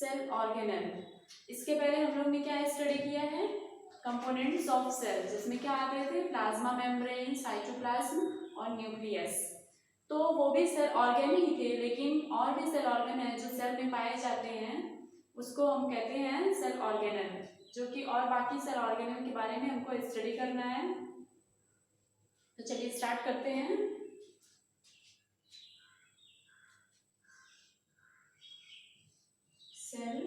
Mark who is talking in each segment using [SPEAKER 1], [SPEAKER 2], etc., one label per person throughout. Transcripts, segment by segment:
[SPEAKER 1] Cell organelle. इसके पहले हम लोग ने क्या स्टडी किया है, कंपोनेंट्स ऑफ सेल, जिसमें क्या आते थे, प्लाज्मा मेम्ब्रेन, साइटोप्लाज्म और न्यूक्लियस। तो वो भी सेल ऑर्गेन ही थे, लेकिन और भी सेल ऑर्गन है जो सेल में पाए जाते हैं, उसको हम कहते हैं सेल ऑर्गेनेल, जो कि और बाकी सेल ऑर्गेनेल के बारे में हमको स्टडी करना है। तो चलिए स्टार्ट करते हैं। Cell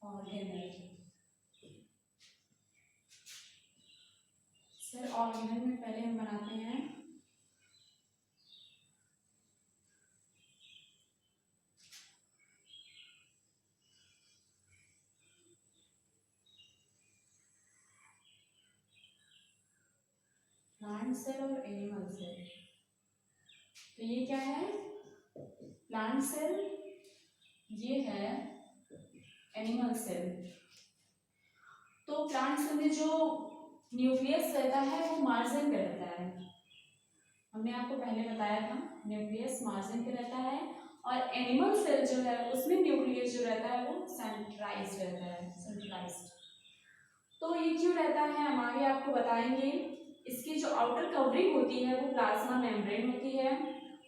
[SPEAKER 1] organelle. सेल ऑर्गेनेल में पहले हम बनाते हैं प्लांट सेल और एनिमल सेल। तो ये क्या है, प्लांट सेल, ये है एनिमल सेल। तो प्लांट सेल में जो न्यूक्लियस रहता है वो मार्जिन पे रहता है, हमने आपको पहले बताया था, न्यूक्लियस मार्जिन पे रहता है। और एनिमल सेल जो है उसमें न्यूक्लियस जो रहता है वो सेंट्रलाइज्ड रहता है, सेंट्रलाइज्ड। तो ये क्यों रहता है हम आगे आपको बताएंगे। इसकी जो आउटर कवरिंग होती है वो प्लाज्मा मेम्ब्रेन होती है,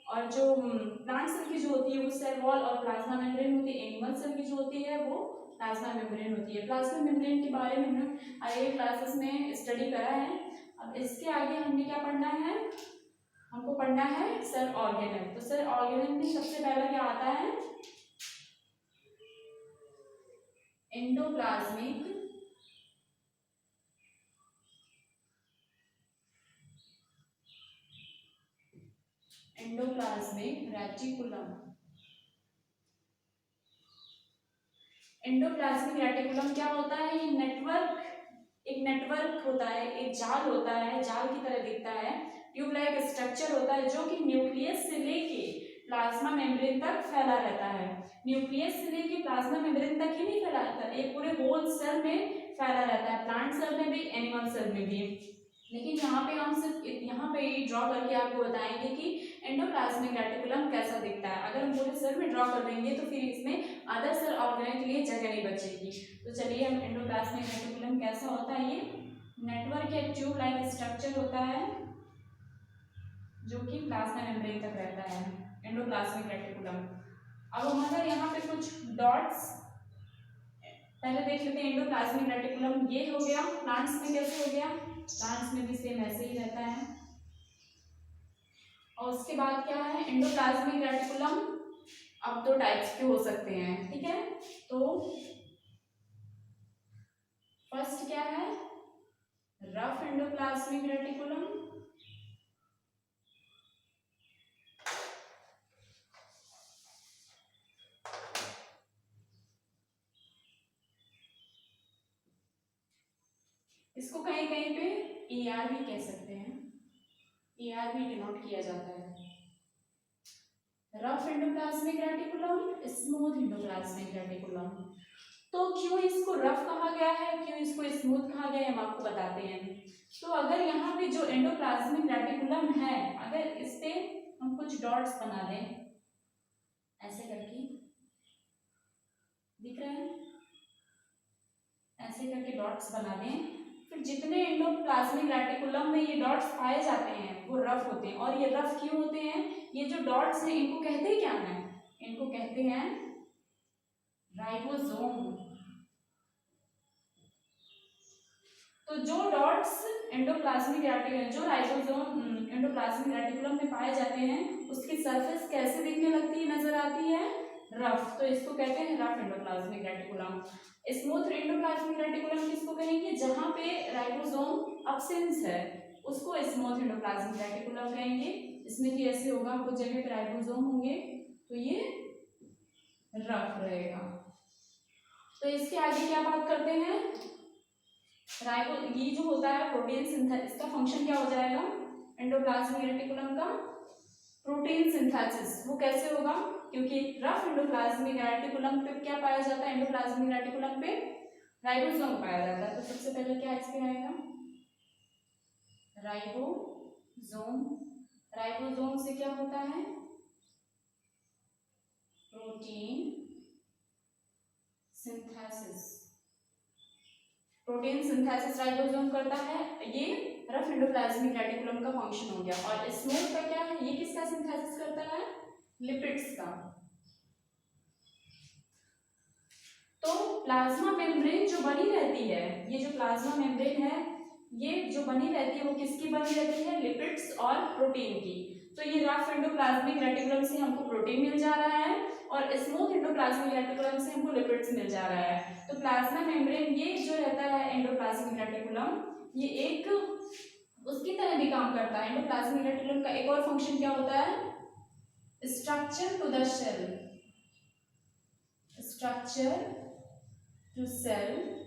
[SPEAKER 1] और जो प्लांट सेल की जो होती है वो सेल वॉल और प्लाज्मा मेम्ब्रेन होती है। एनिमल सेल की जो होती है वो प्लाज्मा मेम्ब्रेन होती है। प्लाज्मा मेम्ब्रेन के बारे में हमने आगे क्लासेस में स्टडी करा है। अब इसके आगे हमने क्या पढ़ना है, हमको पढ़ना है सेल ऑर्गेनेल। तो सेल ऑर्गेनेल में सबसे पहला क्या आता है, एंडोप्लाज्मिक रेटिकुलम। एंडोप्लाज्मिक रेटिकुलम क्या होता है, ये नेटवर्क, एक नेटवर्क होता है, एक जाल होता है, जाल की तरह दिखता है, ट्यूब लाइक स्ट्रक्चर होता है, जो कि न्यूक्लियस से लेके प्लाज्मा मेम्ब्रेन तक फैला रहता है। न्यूक्लियस से लेके प्लाज्मा मेम्ब्रेन तक ही नहीं फैला रहता, एक पूरे होल सेल में फैला रहता है, प्लांट सेल में भी, एनिमल सेल में भी। लेकिन यहाँ पे हम सिर्फ यहाँ पे ही ड्रॉ करके आपको बताएंगे कि एंडोप्लाज्मिक रेटिकुलम कैसा दिखता है। अगर हम पूरे सेल में ड्रॉ कर देंगे तो फिर इसमें अदर सेल ऑर्गेनेल के लिए जगह नहीं बचेगी। तो चलिए हम एंडोप्लाज्मिक रेटिकुलम कैसा होता है, ये नेटवर्क या ट्यूब लाइक स्ट्रक्चर होता है जो कि प्लाज्मा मेम्ब्रेन तक रहता है, एंडोप्लाज्मिक रेटिकुलम। अब हम अगर यहाँ पे कुछ डॉट्स पहले देख लेते हैं। एंडोप्लाज्मिक रेटिकुलम ये हो गया, प्लांट्स में कैसे हो गया, प्लांट्स में भी सेम ऐसे ही रहता है। और उसके बाद क्या है, एंडोप्लाज्मिक रेटिकुलम अब दो टाइप्स के हो सकते हैं, ठीक है। तो फर्स्ट क्या है, रफ एंडोप्लाज्मिक रेटिकुलम, इसको कहीं कहीं पे ER भी कह सकते हैं, ER भी डिनोट किया जाता है। Rough endoplasmic reticulum, smooth endoplasmic reticulum. तो क्यों इसको रफ कहा गया है, क्यों इसको स्मूथ कहा गया है, हम आपको बताते हैं। तो अगर यहाँ पे जो एंडोप्लाज्मिक रेटिकुलम है, अगर इस पे हम कुछ डॉट्स बना दें ऐसे करके, दिख रहे हैं, ऐसे करके डॉट्स बना दें, फिर जितने एंडोप्लाज्मिक रेटिकुलम में ये डॉट्स पाए जाते हैं वो रफ होते हैं। और ये रफ क्यों होते हैं, ये जो डॉट्स हैं इनको कहते क्या हैं, इनको कहते हैं राइबोसोम। तो जो डॉट्स एंडोप्लाज्मिक रेटिकुलम, जो राइबोसोम एंडोप्लाज्मिक रेटिकुलम में पाए जाते हैं, उसकी सरफेस कैसे दिखने लगती है, नजर आती है रफ। तो इसको कहते हैं rough endoplasmic reticulum. Smooth endoplasmic reticulum किसको कहेंगे, जहां पे राइबोसोम अब्सेंस है उसको स्मूथ एंडोप्लाज्मिक रेटिकुलम कहेंगे। इसमें कि ऐसे होगा, कुछ जगह पे राइबोसोम होंगे तो ये रफ रहेगा। तो इसके आगे क्या बात करते हैं, राइबो, ये जो होता है प्रोटीन सिंथेसिस, इसका फंक्शन क्या हो जाएगा, एंडोप्लाज्मिक रेटिकुलम का प्रोटीन सिंथेसिस। वो कैसे होगा, क्योंकि रफ एंडोप्लाज्मिक रेटिकुलम पे क्या पाया जाता है, एंडोप्लाज्मिक रेटिकुलम पे राइबोसोम पाया जाता है। तो सबसे पहले क्या इसमें आएगा, राइबोसोम। राइबोसोम से क्या होता है, protein synthesis. Protein synthesis ribosome करता है, ये रफ एंडोप्लाज्मिक रेटिकुलम का फंक्शन हो गया। और स्मूथ का क्या है, ये किसका सिंथेसिस करता है, लिपिड्स का। तो प्लाज्मा मेम्ब्रेन जो बनी रहती है, ये जो प्लाज्मा मेम्ब्रेन है ये जो बनी रहती है वो किसकी बनी रहती है, लिपिड्स और प्रोटीन की। तो ये रफ एंडोप्लाज्मिक रेटिकुलम से हमको प्रोटीन मिल जा रहा है और स्मूथ एंडोप्लाज्मिक रेटिकुलम से हमको लिपिड्स मिल जा रहा है। तो प्लाज्मा मेम्ब्रेन ये जो रहता है एंडोप्लाज्मिक रेटिकुलम, ये एक उसकी तरह भी काम करता है। एंडोप्लाज्मिक रेटिकुलम का एक और फंक्शन क्या होता है, structure to the cell, structure to cell.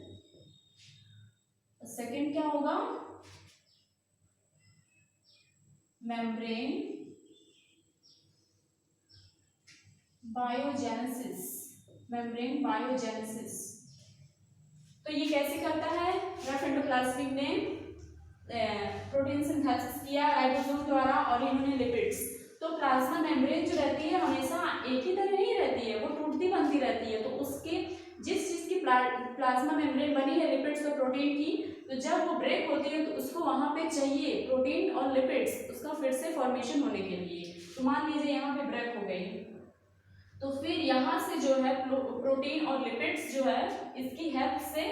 [SPEAKER 1] Second क्या होगा, मेम्ब्रेन बायोजेनेसिस, मेम्ब्रेन बायोजेनेसिस। तो ये कैसे करता है, रफ एंडोप्लाज्मिक ने प्रोटीन सिंथेसिस किया राइबोसोम द्वारा और इन्होंने लिपिड्स। तो प्लाज्मा मेम्ब्रेन जो रहती है हमेशा एक ही तरह नहीं रहती है, वो टूटती बनती रहती है। तो उसके जिस चीज की प्लाज्मा मेम्ब्रेन बनी है लिपिड्स और प्रोटीन की, तो जब वो ब्रेक होती है तो उसको वहां पे चाहिए प्रोटीन और लिपिड्स उसका फिर से फॉर्मेशन होने के लिए। तो मान लीजिए यहाँ पे ब्रेक हो गई, तो फिर यहाँ से जो है प्रोटीन और लिपिड्स जो है इसकी हेल्प से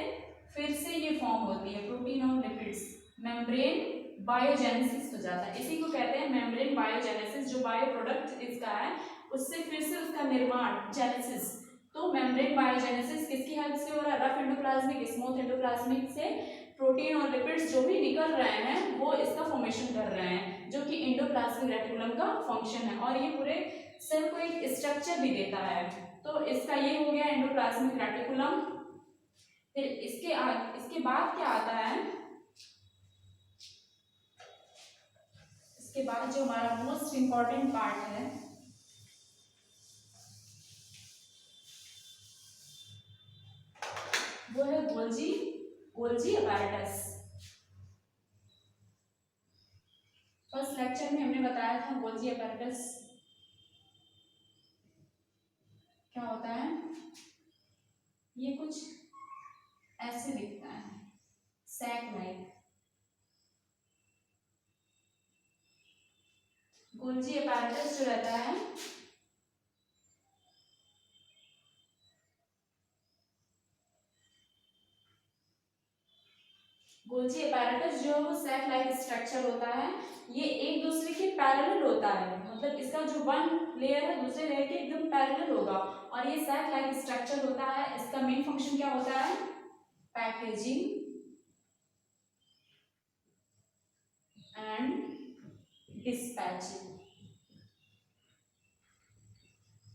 [SPEAKER 1] फिर से ये फॉर्म होती है, प्रोटीन और लिपिड्स। मेम्ब्रेन बायोजेनेसिस हो जाता है, इसी को कहते हैं मेम्ब्रेन बायोजेनेसिस। जो बायो प्रोडक्ट इसका है उससे फिर से उसका निर्माण, जेनेसिस। तो मेम्ब्रेन बायोजेनेसिस किसकी हेल्प से हो रहा है, रफ एंडोप्लाज्मिक स्मूथ एंडोप्लाज्मिक से प्रोटीन और लिपिड्स जो भी निकल रहे हैं वो इसका फॉर्मेशन कर रहे हैं, जो कि एंडोप्लाज्मिक रेटिकुलम का फंक्शन है। और ये पूरे सेल को एक स्ट्रक्चर भी देता है। तो इसका ये हो गया एंडोप्लाज्मिक रेटिकुलम। फिर इसके बाद क्या आता है, इसके बाद जो हमारा मोस्ट इंपॉर्टेंट पार्ट है वो है गोल्जी अपैरेटस। फर्स्ट लेक्चर में हमने बताया था गोल्जी अपैरेटस क्या होता है। ये कुछ ऐसे दिखता है, सैक लाइक। गोल्जी अपैरेटस जो रहता है गोल्जी अपैरेटस जो है वो सैक लाइक स्ट्रक्चर होता है। ये एक दूसरे के पैरेलल होता है, मतलब इसका जो वन लेयर है दूसरे लेयर के एकदम पैरेलल होगा और ये सैक लाइक स्ट्रक्चर होता है। इसका मेन फंक्शन क्या होता है, packaging and dispatching.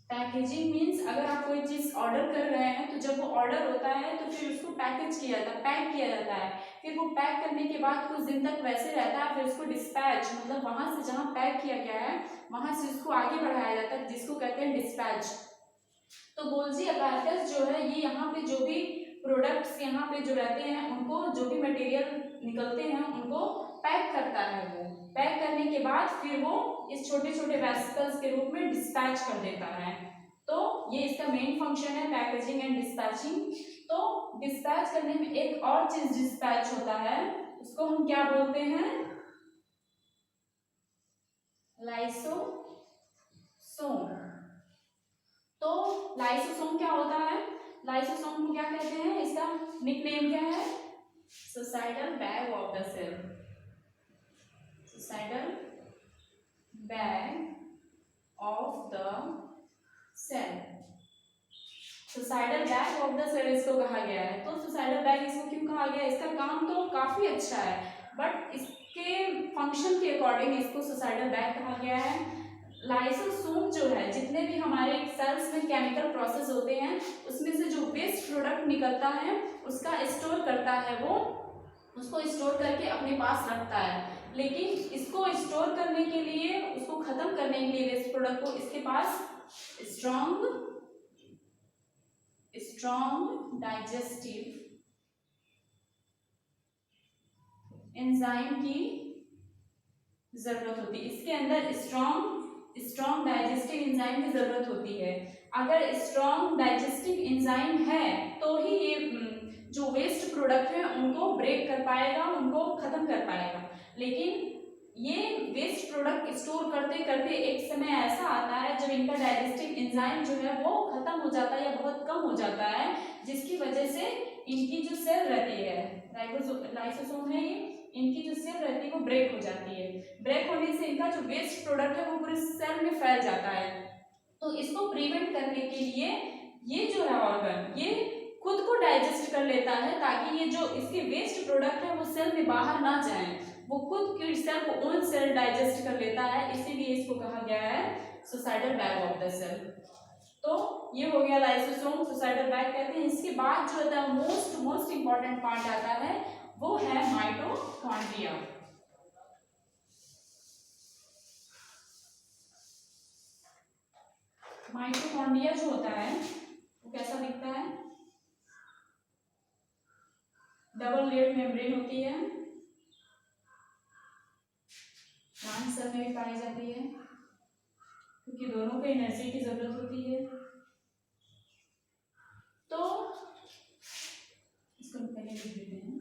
[SPEAKER 1] Packaging means अगर आप कोई चीज ऑर्डर कर रहे हैं तो जब वो ऑर्डर होता है तो फिर उसको पैकेज किया जाता है, पैक किया जाता है। फिर वो पैक करने के बाद कुछ दिन तक वैसे रहता है, फिर उसको डिस्पैच, मतलब वहां से जहां पैक किया गया है वहां से उसको आगे बढ़ाया जाता है, जिसको कहते हैं डिस्पैच। तो गोल्जी अपैरेटस जो है ये यहाँ पे जो भी प्रोडक्ट्स यहाँ पे जो रहते हैं उनको, जो भी मटेरियल निकलते हैं उनको पैक करता है। वो पैक करने के बाद फिर वो इस छोटे छोटे वेसिकल्स के रूप में डिस्पैच कर देता है। तो ये इसका मेन फंक्शन है, पैकेजिंग एंड डिस्पैचिंग। तो डिस्पैच करने में एक और चीज डिस्पैच होता है, उसको हम क्या बोलते हैं, लाइसोसोम। तो लाइसोसोम क्या होता है, लाइसोसोम को क्या कहते हैं, इसका निकनेम क्या है, suicidal bag of the cell, suicidal bag of the cell. Suicidal bag of the cell इसको कहा गया है। तो सुसाइडल बैग इसको क्यों कहा गया है, इसका काम तो काफी अच्छा है बट इसके फंक्शन के अकॉर्डिंग इसको सुसाइडल बैग कहा गया है। लाइसोसोम जो है, जितने भी हमारे सेल्स में केमिकल प्रोसेस होते हैं उसमें से जो वेस्ट प्रोडक्ट निकलता है उसका स्टोर करता है, वो उसको स्टोर करके अपने पास रखता है। लेकिन इसको स्टोर करने के लिए, उसको खत्म करने के लिए वेस्ट प्रोडक्ट को, इसके पास स्ट्रॉन्ग डाइजेस्टिव एंजाइम की जरूरत होती है। इसके अंदर स्ट्रॉन्ग डाइजेस्टिव एंजाइम की जरूरत होती है। अगर स्ट्रॉन्ग डाइजेस्टिव एंजाइम है तो ही ये जो वेस्ट प्रोडक्ट है उनको ब्रेक कर पाएगा, उनको खत्म कर पाएगा। लेकिन ये वेस्ट प्रोडक्ट स्टोर करते करते एक समय ऐसा आता है जब इनका डाइजेस्टिव एंजाइम जो है वो खत्म हो जाता है या बहुत कम हो जाता है, जिसकी वजह से इनकी जो सेल रहती है, लाइसोसोम है ये, इनकी जो सेल रहती है वो ब्रेक हो जाती है। ब्रेक होने से इनका जो वेस्ट प्रोडक्ट है वो पूरे सेल में फैल जाता है। तो इसको प्रिवेंट करने के लिए ये जो है ऑर्गन ये खुद को डाइजेस्ट कर लेता है, ताकि ये जो इसके वेस्ट प्रोडक्ट है वो सेल में बाहर ना जाए, वो खुद की सेल को ओन सेल डाइजेस्ट कर लेता है, इसीलिए इसको कहा गया है suicidal bag of the cell. तो ये हो गया लाइसोसोम, सुसाइडल बैग कहते हैं। इसके बाद जो होता है मोस्ट इंपॉर्टेंट पार्ट आता है वो है माइटोकॉन्ड्रिया। माइटोकॉन्ड्रिया जो होता है वो कैसा दिखता है, डबल लेयर्ड मेम्ब्रेन होती है, प्लांट सेल में भी पाई जाती है क्योंकि दोनों को एनर्जी की जरूरत होती है। तो इसको पहले लिख देते हैं,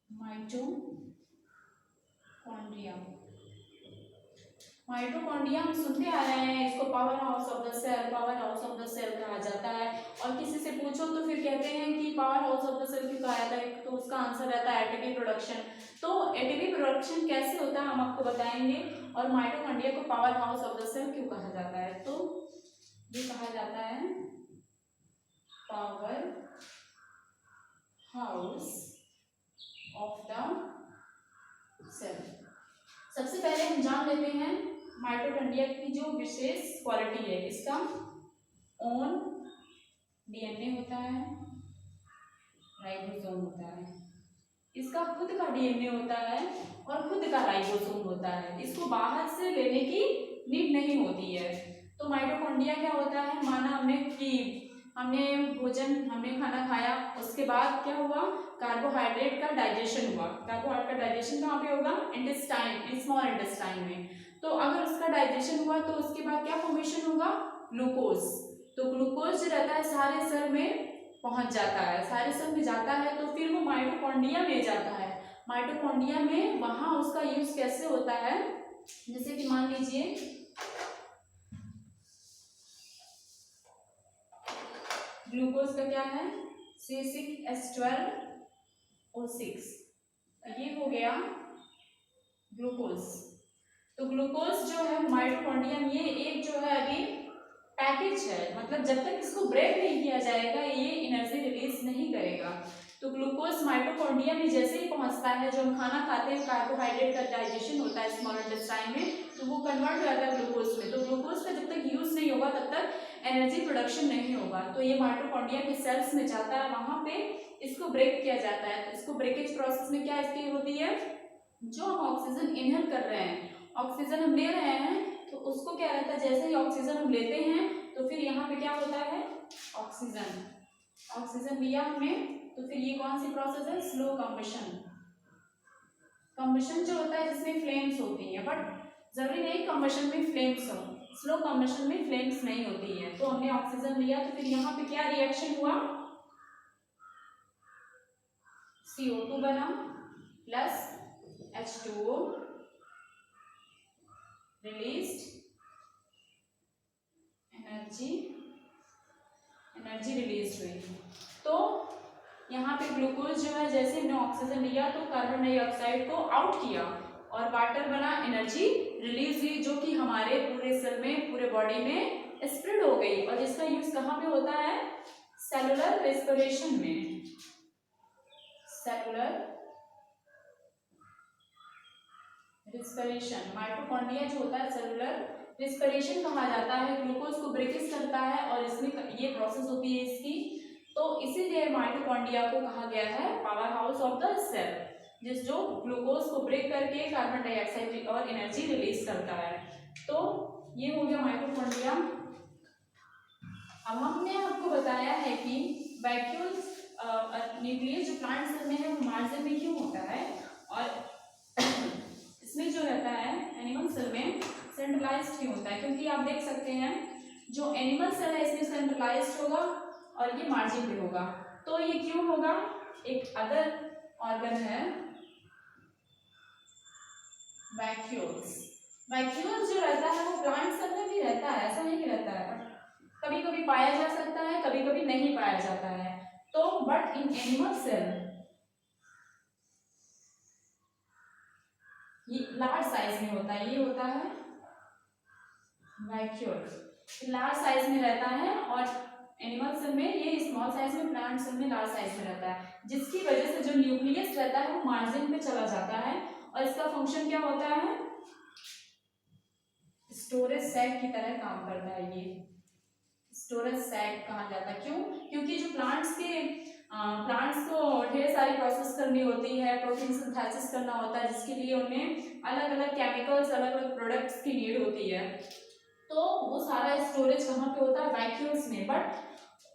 [SPEAKER 1] माइटोकॉन्ड्रिया। माइटोकॉन्ड्रिया हम सुनते आ रहे हैं, इसको power house of the cell, power house of the cell कहा जाता है। और किसी से पूछो तो फिर कहते हैं कि power house of the cell क्यों कहा जाता है, तो उसका आंसर रहता है एटीपी प्रोडक्शन। तो एटीपी प्रोडक्शन कैसे होता है हम आपको बताएंगे, और माइटोकॉन्ड्रिया को power house of the cell क्यों कहा जाता है। तो ये कहा जाता है power house of the cell. सबसे पहले हम जान लेते हैं माइटोकॉन्ड्रिया की जो विशेष क्वालिटी है, इसका ओन डीएनए होता है, राइबोसोम होता है, इसका खुद का डीएनए होता है और खुद का राइबोसोम होता है, इसको बाहर से लेने की नीड नहीं होती है। तो माइटोकॉन्ड्रिया क्या होता है, माना हमने खाना खाया, उसके बाद क्या हुआ, कार्बोहाइड्रेट का डाइजेशन हुआ। कार्बोहाइड्रेट का डाइजेशन कहाँ पे होगा, इंटेस्टाइन, स्मॉल इंटेस्टाइन में। तो अगर उसका डाइजेशन हुआ तो उसके बाद क्या फॉर्मेशन होगा, ग्लूकोज। तो ग्लूकोज जो रहता है सारे सेल में पहुंच जाता है, सारे सेल में जाता है, तो फिर वो माइटोकॉन्ड्रिया में जाता है। माइटोकॉन्ड्रिया में वहां उसका यूज कैसे होता है, जैसे कि मान लीजिए ग्लूकोज का क्या है C6H12O6, ये हो गया ग्लूकोज। तो ग्लूकोज जो है माइटोकॉन्ड्रिया में ये एक जो है अभी पैकेज है, मतलब जब तक इसको ब्रेक नहीं किया जाएगा ये एनर्जी रिलीज नहीं करेगा। तो ग्लूकोज माइटोकॉन्ड्रिया में जैसे ही पहुंचता है, जो हम खाना खाते हैं कार्बोहाइड्रेट का डाइजेशन होता है स्मॉल इंटेस्टाइन में, तो वो कन्वर्ट हो जाता है ग्लूकोज में। तो ग्लूकोज का जब तक यूज नहीं होगा तब तक एनर्जी प्रोडक्शन नहीं होगा। तो ये माइटोकॉन्ड्रिया के सेल्स में जाता है, वहां पे इसको ब्रेक किया जाता है। तो इसको ब्रेकेज प्रोसेस में क्या इसकी होती है, जो हम ऑक्सीजन इनहेल कर रहे हैं, ऑक्सीजन हम ले रहे हैं, तो उसको क्या रहता है, जैसे ही ऑक्सीजन हम लेते हैं तो फिर यहाँ पे क्या होता है, ऑक्सीजन लिया हमने, तो फिर ये कौन सी प्रोसेस है, स्लो कंबशन। कंबशन जो होता है जिसमें फ्लेम्स होती है, बट जरूरी नहीं कंबशन में फ्लेम्स हो, स्लो कंबशन में फ्लेम्स नहीं होती है। तो हमने ऑक्सीजन लिया, तो फिर यहाँ पे क्या रिएक्शन हुआ, CO2 बना plus H2O released, energy release हुई। तो यहाँ पे ग्लूकोज जो है जैसे हमने ऑक्सीजन लिया तो कार्बन डाइऑक्साइड को आउट किया और वाटर बना, एनर्जी रिलीज हुई, जो कि हमारे पूरे सेल में, पूरे बॉडी में स्प्रेड हो गई। और इसका यूज कहाँ पे होता है, सेलुलर रेस्पिरेशन में। सेलुलर रेस्पिरेशन, माइटोकॉन्ड्रिया जो होता है सेलुलर रेस्पिरेशन कहा जाता है, ग्लूकोज को ब्रेकेज करता है और इसमें ये प्रोसेस होती है इसकी। तो इसीलिए माइटोकॉन्ड्रिया को कहा गया है power house of the cell, जिस जो ग्लूकोज को ब्रेक करके कार्बन डाइऑक्साइड और एनर्जी रिलीज करता है। तो ये हो गया माइटोकॉन्ड्रिया। अब हमने आपको बताया है कि वैक्यूल न्यूक्लियस जो प्लांट सेल में है वो मार्जिन में क्यों होता है, और इसमें जो रहता है एनिमल सेल में सेंट्रलाइज्ड क्यों होता है, क्योंकि आप देख सकते हैं जो एनिमल सेल है इसमें सेंट्रलाइज्ड होगा और ये मार्जिन पे होगा। तो ये क्यों होगा? एक अदर ऑर्गन है वैक्यूल्स। वैक्यूल्स जो रहता है वो प्लांट सेल में भी रहता है, ऐसा नहीं कि रहता है, कभी कभी पाया जा सकता है, कभी कभी नहीं पाया जाता है। तो बट इन एनिमल सेल ये लार्ज साइज में होता है, ये होता है वैक्यूल, लार्ज साइज में रहता है और एनिमल सेल में ये स्मॉल साइज में, प्लांट सेल में लार्ज साइज में रहता है, जिसकी वजह से जो न्यूक्लियस रहता है वो मार्जिन पे चला जाता है और इसका फंक्शन क्या होता है? स्टोरेज सैक की तरह काम करता है। ये स्टोरेज सैक कहा जाता है। क्यों? क्योंकि जो प्लांट्स को ढेर सारी प्रोसेस करनी होती है, प्रोटीन सिंथेसिस करना होता है, जिसके लिए उन्हें अलग अलग केमिकल्स, अलग अलग प्रोडक्ट्स की नीड होती है। तो वो सारा स्टोरेज कहाँ पे होता है? वैक्यूल्स में। बट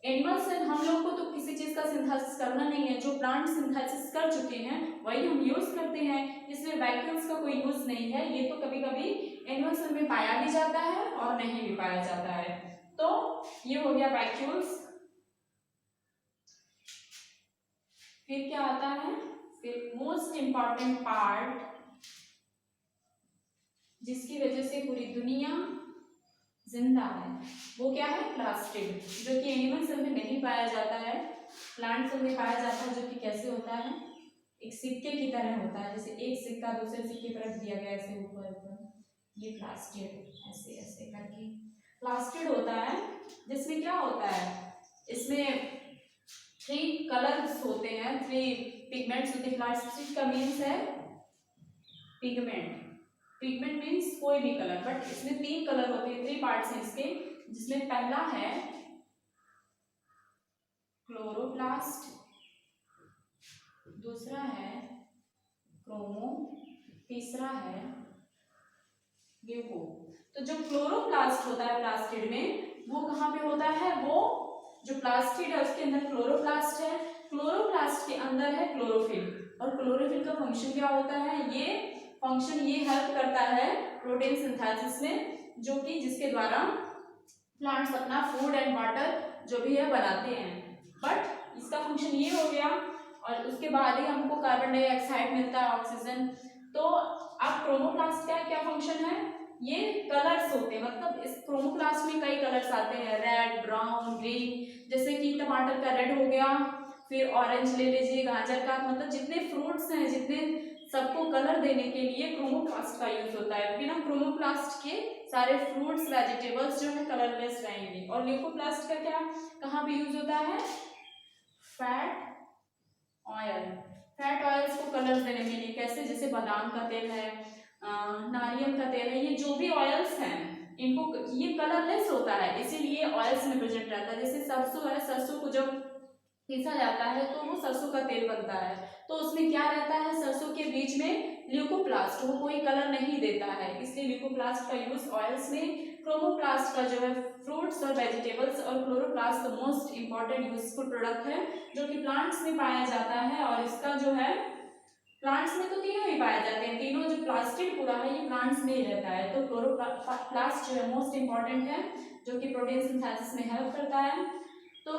[SPEAKER 1] एनिमल सेल हम लोग को तो किसी चीज का सिंथेसिस करना नहीं है, जो प्लांट सिंथेसिस कर चुके हैं वही हम यूज करते हैं, इसलिए वैक्यूल्स का कोई यूज नहीं है। ये तो कभी कभी एनिमल सेल में पाया भी जाता है और नहीं भी पाया जाता है। तो ये हो गया वैक्यूल्स। फिर क्या आता है? फिर मोस्ट इंपॉर्टेंट पार्ट जिसकी वजह से पूरी दुनिया जिंदा है, वो क्या है? प्लास्टिड, जो कि एनिमल सेल में नहीं पाया जाता है, प्लांट सेल में पाया जाता है। जो कि कैसे होता है? एक सिक्के की तरह होता है, जैसे एक सिक्का दूसरे सिक्के पर रख दिया गया ऐसे ऊपर ऊपर, ये प्लास्टिड ऐसे ऐसे करके प्लास्टिड होता है। जिसमें क्या होता है? इसमें 3 कलर्स होते हैं, 3 पिगमेंट्स होते हैं। प्लास्टिड का मीन्स है पिगमेंट, पिगमेंट मीन्स कोई भी कलर, बट इसमें 3 कलर होते हैं, 3 पार्ट्स हैं इसके, जिसमें पहला है क्लोरोप्लास्ट, दूसरा है क्रोमो, तीसरा है ल्यूको। तो जो क्लोरोप्लास्ट होता है प्लास्टिड में, वो कहाँ पे होता है? वो जो प्लास्टिड है उसके अंदर क्लोरोप्लास्ट है, क्लोरोप्लास्ट के अंदर है क्लोरोफिल। और क्लोरोफिल का फंक्शन क्या होता है? ये फंक्शन ये हेल्प करता है प्रोटीन सिंथेसिस में, जो कि जिसके द्वारा प्लांट्स अपना फूड एंड वाटर जो भी है बनाते हैं। बट इसका फंक्शन ये हो गया और उसके बाद ही हमको कार्बन डाइऑक्साइड मिलता है, ऑक्सीजन। तो अब क्रोमोप्लास्ट का क्या फंक्शन है? ये कलर्स होते हैं, मतलब इस क्रोमोप्लास्ट में कई कलर्स आते हैं, रेड, ब्राउन, ग्रीन। जैसे कि टमाटर का रेड हो गया, फिर ऑरेंज ले लीजिए, गाजर का, मतलब जितने फ्रूट्स हैं, जितने सबको कलर देने के लिए क्रोमोप्लास्ट का यूज होता है। बिना क्रोमोप्लास्ट के सारे फ्रूट्स, वेजिटेबल्स जो है कलरलेस रहेंगे। और ल्यूकोप्लास्ट का क्या, कहाँ पे यूज होता है? फैट ऑयल, फैट ऑयल्स को कलर देने के लिए। कैसे? जैसे बादाम का तेल है, नारियल का तेल है, ये जो भी ऑयल्स हैं इनको, ये कलरलेस होता है, इसीलिए ऑयल्स में प्रेजेंट रहता है। जैसे सरसों है, सरसों को जब पीसा जाता है तो वो सरसों का तेल बनता है, तो उसमें क्या रहता है? सरसों के बीच में ल्यूकोप्लास्ट, वो कोई कलर नहीं देता है, इसलिए ल्यूकोप्लास्ट का यूज ऑयल्स में। क्रोमोप्लास्ट का जो है फ्रूट्स और वेजिटेबल्स, और chloroplast the most important useful product है जो कि प्लांट्स में पाया जाता है। और इसका जो है प्लांट्स में तो तीनों ही पाए जाते हैं, तीनों जो प्लास्टिड पूरा है ये प्लांट्स में ही रहता है। तो क्लोरोप्लास्ट जो है मोस्ट इंपॉर्टेंट है, जो कि प्रोटीन सिंथेसिस में हेल्प करता है। तो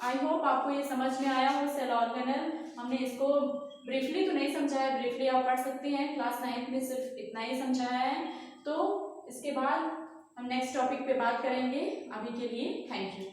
[SPEAKER 1] आई होप आपको ये समझ में आया हो सेल ऑर्गेनेल। हमने इसको ब्रीफली तो नहीं समझाया, ब्रीफली आप पढ़ सकते हैं, क्लास 9th में सिर्फ इतना ही समझाया है। तो इसके बाद हम नेक्स्ट टॉपिक पे बात करेंगे। अभी के लिए थैंक यू।